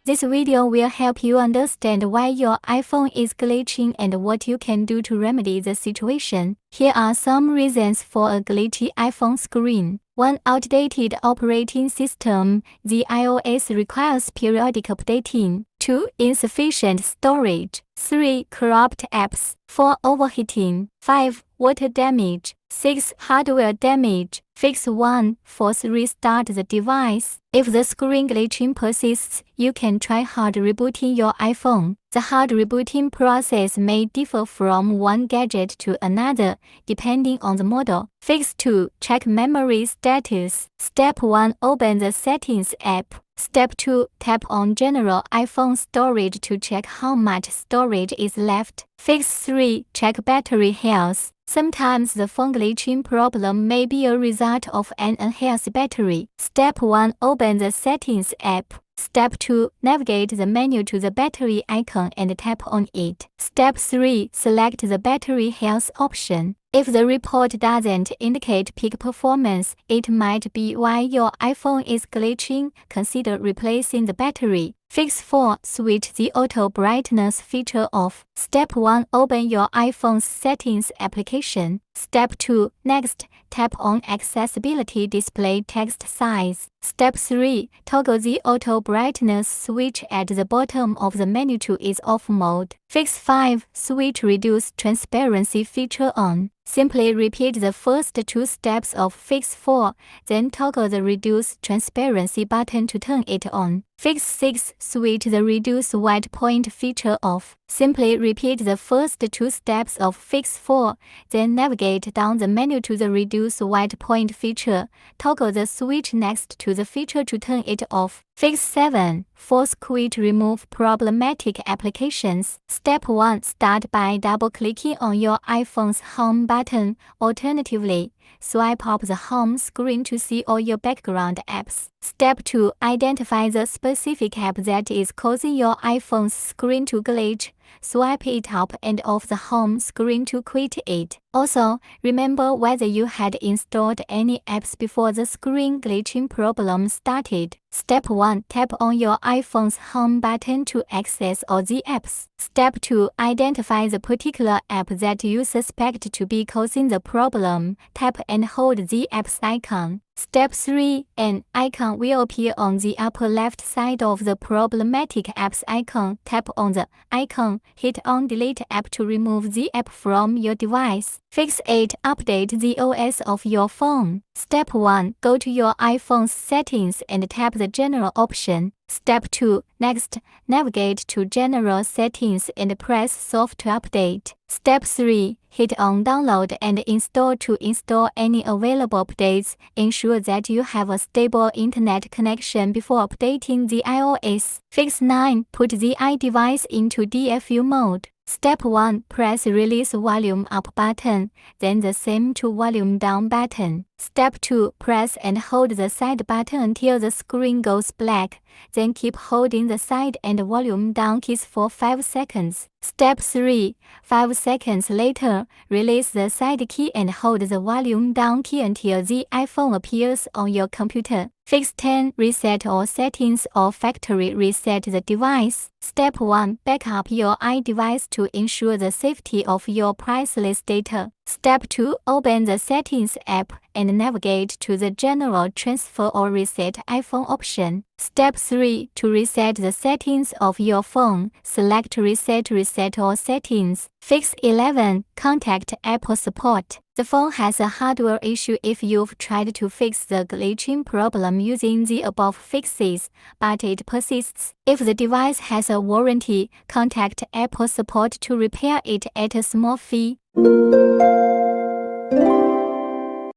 This video will help you understand why your iPhone is glitching and what you can do to remedy the situation. Here are some reasons for a glitchy iPhone screen. 1. Outdated operating system. The iOS requires periodic updating. 2. Insufficient storage. 3. Corrupt apps. 4. Overheating. 5. Water damage. 6. Hardware damage. Fix 1. Force restart the device. If the screen glitching persists, you can try hard rebooting your iPhone. The hard rebooting process may differ from one gadget to another, depending on the model. Fix 2. Check memory status. Step 1. Open the Settings app. Step 2. Tap on General iPhone Storage to check how much storage is left. Fix 3. Check battery health. Sometimes the phone glitching problem may be a result of an unhealthy battery. Step 1. Open the Settings app. Step 2. Navigate the menu to the battery icon and tap on it. Step 3. Select the battery health option. If the report doesn't indicate peak performance, it might be why your iPhone is glitching. Consider replacing the battery. Fix 4. Switch the auto brightness feature off. Step 1. Open your iPhone's settings application. Step 2. Next, tap on Accessibility Display Text Size. Step 3. Toggle the auto brightness switch at the bottom of the menu to its off mode. Fix 5. Switch Reduce Transparency feature on. Simply repeat the first 2 steps of Fix 4, then toggle the Reduce Transparency button to turn it on. Fix 6. Switch the Reduce White Point feature off. Simply repeat the first 2 steps of Fix 4, then navigate down the menu to the Reduce White Point feature. Toggle the switch next to the feature to turn it off. Fix 7. Force Quit Remove Problematic Applications. Step 1. Start by double-clicking on your iPhone's Home button. Alternatively, swipe up the home screen to see all your background apps. Step 2. Identify the specific app that is causing your iPhone's screen to glitch. Swipe it up and off the home screen to quit it. Also, remember whether you had installed any apps before the screen glitching problem started. Step 1. Tap on your iPhone's home button to access all the apps. Step 2. Identify the particular app that you suspect to be causing the problem. Tap and hold the app's icon. Step 3. An icon will appear on the upper left side of the problematic app's icon. Tap on the icon, hit on Delete App to remove the app from your device. Fix 8. Update the OS of your phone. Step 1. Go to your iPhone's settings and tap the General option. Step 2. Next, navigate to General Settings and press Software Update. Step 3. Hit on Download and Install to install any available updates. Ensure that you have a stable internet connection before updating the iOS. Fix 9. Put the iDevice into DFU mode. Step 1. Press Release Volume Up button, then the same to Volume Down button. Step 2. Press and hold the side button until the screen goes black, then keep holding the side and volume down keys for 5 seconds. Step 3. 5 seconds later, release the side key and hold the volume down key until the iPhone appears on your computer. Fix 10. Reset all settings or factory reset the device. Step 1. Back up your iDevice to ensure the safety of your priceless data. Step 2. Open the Settings app and navigate to the General Transfer or Reset iPhone option. Step 3. To reset the settings of your phone, select Reset all settings. Fix 11. Contact Apple Support. The phone has a hardware issue. If you've tried to fix the glitching problem using the above fixes, but it persists, if the device has a warranty, contact Apple Support to repair it at a small fee.